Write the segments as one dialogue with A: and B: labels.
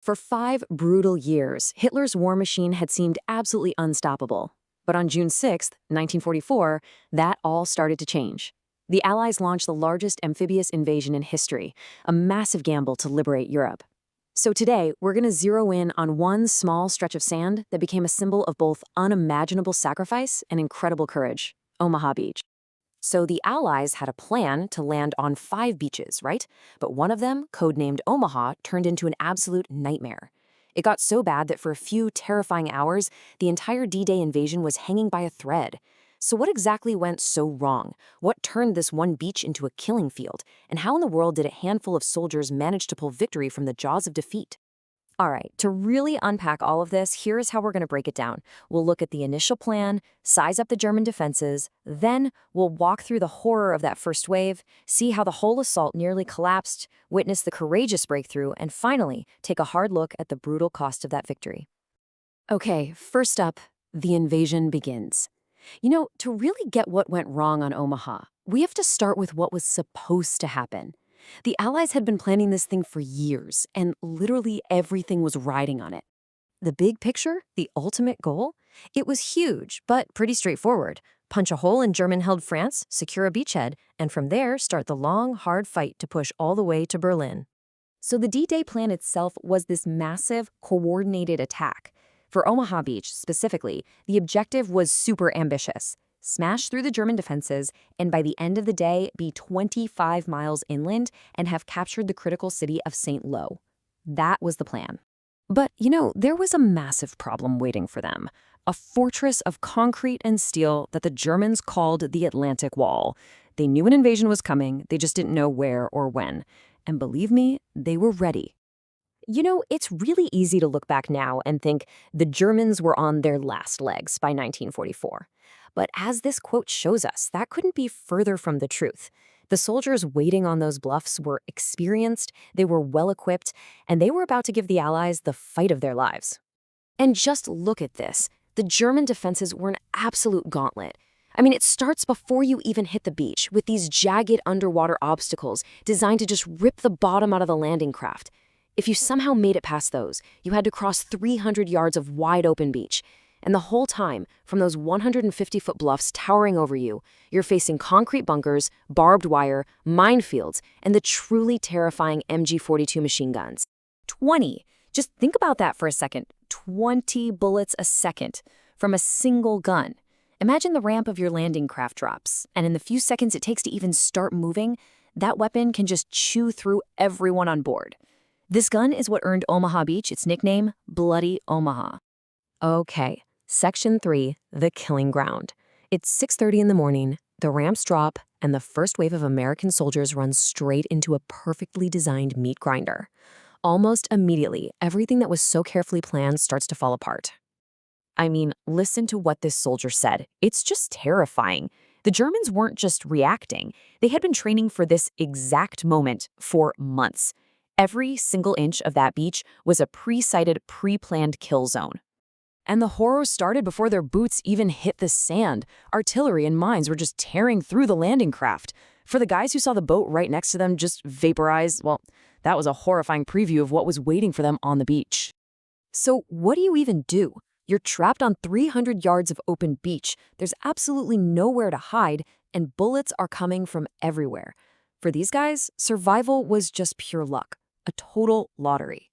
A: For 5 brutal years, Hitler's war machine had seemed absolutely unstoppable. But on June 6, 1944, that all started to change. The Allies launched the largest amphibious invasion in history, a massive gamble to liberate Europe. So today, we're going to zero in on one small stretch of sand that became a symbol of both unimaginable sacrifice and incredible courage: Omaha Beach. So the Allies had a plan to land on 5 beaches, right? But one of them, codenamed Omaha, turned into an absolute nightmare. It got so bad that for a few terrifying hours, the entire D-Day invasion was hanging by a thread. So what exactly went so wrong? What turned this one beach into a killing field? And how in the world did a handful of soldiers manage to pull victory from the jaws of defeat? All right, to really unpack all of this, here is how we're going to break it down. We'll look at the initial plan, size up the German defenses, then we'll walk through the horror of that first wave, see how the whole assault nearly collapsed, witness the courageous breakthrough, and finally, take a hard look at the brutal cost of that victory. Okay, first up, the invasion begins. To really get what went wrong on Omaha, we have to start with what was supposed to happen. The Allies had been planning this thing for years, and literally everything was riding on it. The big picture, the ultimate goal, it was huge, but pretty straightforward. Punch a hole in German-held France, secure a beachhead, and from there start the long, hard fight to push all the way to Berlin. So the D-Day plan itself was this massive, coordinated attack. For Omaha Beach specifically, the objective was super ambitious: smash through the German defenses, and by the end of the day, be 25 miles inland and have captured the critical city of St. Lo. That was the plan. But, there was a massive problem waiting for them: a fortress of concrete and steel that the Germans called the Atlantic Wall. They knew an invasion was coming, they just didn't know where or when. And believe me, they were ready. It's really easy to look back now and think the Germans were on their last legs by 1944. But as this quote shows us, that couldn't be further from the truth. The soldiers waiting on those bluffs were experienced, they were well-equipped, and they were about to give the Allies the fight of their lives. And just look at this. The German defenses were an absolute gauntlet. It starts before you even hit the beach, with these jagged underwater obstacles designed to just rip the bottom out of the landing craft. If you somehow made it past those, you had to cross 300 yards of wide-open beach. And the whole time, from those 150-foot bluffs towering over you, you're facing concrete bunkers, barbed wire, minefields, and the truly terrifying MG-42 machine guns. 20! Just think about that for a second. 20 bullets a second from a single gun. Imagine the ramp of your landing craft drops, and in the few seconds it takes to even start moving, that weapon can just chew through everyone on board. This gun is what earned Omaha Beach its nickname, Bloody Omaha. Okay, Section 3, the killing ground. It's 6:30 in the morning, the ramps drop, and the first wave of American soldiers runs straight into a perfectly designed meat grinder. Almost immediately, everything that was so carefully planned starts to fall apart. Listen to what this soldier said. It's just terrifying. The Germans weren't just reacting. They had been training for this exact moment for months. Every single inch of that beach was a pre-sighted, pre-planned kill zone. And the horror started before their boots even hit the sand. Artillery and mines were just tearing through the landing craft. For the guys who saw the boat right next to them just vaporize, well, that was a horrifying preview of what was waiting for them on the beach. So what do you even do? You're trapped on 300 yards of open beach. There's absolutely nowhere to hide, and bullets are coming from everywhere. For these guys, survival was just pure luck. A total lottery.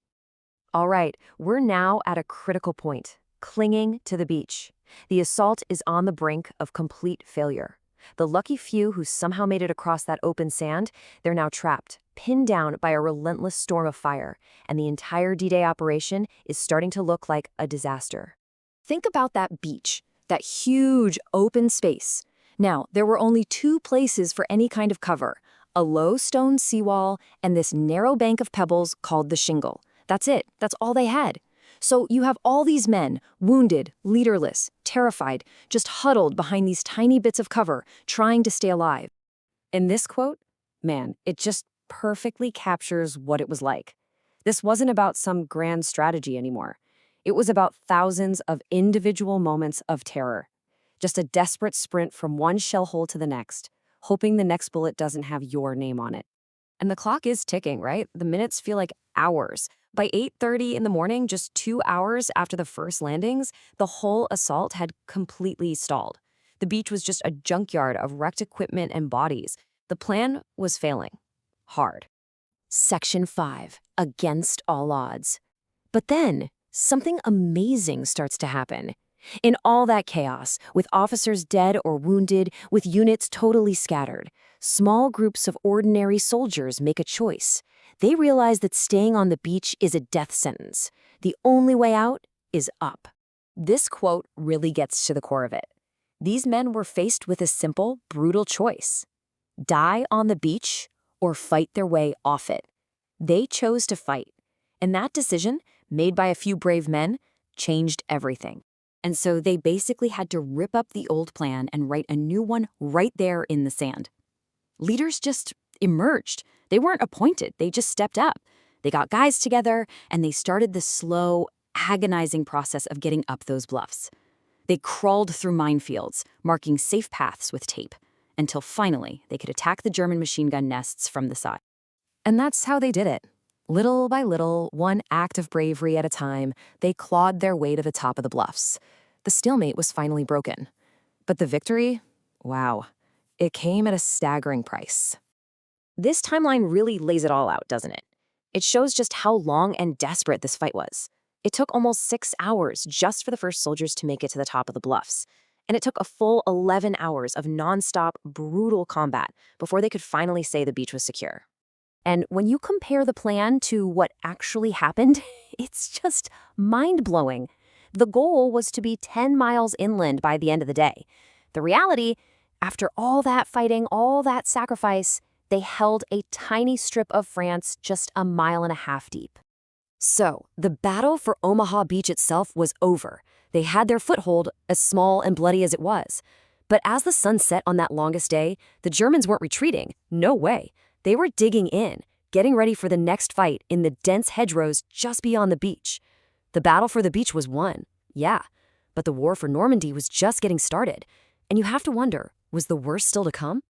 A: All right, we're now at a critical point, clinging to the beach. The assault is on the brink of complete failure. The lucky few who somehow made it across that open sand, they're now trapped, pinned down by a relentless storm of fire, and the entire D-Day operation is starting to look like a disaster. Think about that beach, that huge open space. Now, there were only 2 places for any kind of cover: a low stone seawall and this narrow bank of pebbles called the shingle. That's it. That's all they had. So you have all these men, wounded, leaderless, terrified, just huddled behind these tiny bits of cover, trying to stay alive. In this quote, man, it just perfectly captures what it was like. This wasn't about some grand strategy anymore. It was about thousands of individual moments of terror. Just a desperate sprint from one shell hole to the next, hoping the next bullet doesn't have your name on it. And the clock is ticking, right? The minutes feel like hours. By 8:30 in the morning, just 2 hours after the first landings, the whole assault had completely stalled. The beach was just a junkyard of wrecked equipment and bodies. The plan was failing. Hard. Section 5. Against all odds. But then, something amazing starts to happen. In all that chaos, with officers dead or wounded, with units totally scattered, small groups of ordinary soldiers make a choice. They realize that staying on the beach is a death sentence. The only way out is up. This quote really gets to the core of it. These men were faced with a simple, brutal choice: die on the beach or fight their way off it. They chose to fight, and that decision, made by a few brave men, changed everything. And so they basically had to rip up the old plan and write a new one right there in the sand. Leaders just emerged. They weren't appointed, they just stepped up. They got guys together, and they started the slow, agonizing process of getting up those bluffs. They crawled through minefields, marking safe paths with tape, until finally they could attack the German machine gun nests from the side. And that's how they did it. Little by little, one act of bravery at a time, they clawed their way to the top of the bluffs. The stalemate was finally broken. But the victory? Wow. It came at a staggering price. This timeline really lays it all out, doesn't it? It shows just how long and desperate this fight was. It took almost 6 hours just for the first soldiers to make it to the top of the bluffs. And it took a full 11 hours of nonstop, brutal combat before they could finally say the beach was secure. And when you compare the plan to what actually happened, it's just mind-blowing. The goal was to be 10 miles inland by the end of the day. The reality, after all that fighting, all that sacrifice, they held a tiny strip of France just 1.5 miles deep. So, the battle for Omaha Beach itself was over. They had their foothold, as small and bloody as it was. But as the sun set on that longest day, the Germans weren't retreating. No way. They were digging in, getting ready for the next fight in the dense hedgerows just beyond the beach. The battle for the beach was won, yeah, but the war for Normandy was just getting started. And you have to wonder, was the worst still to come?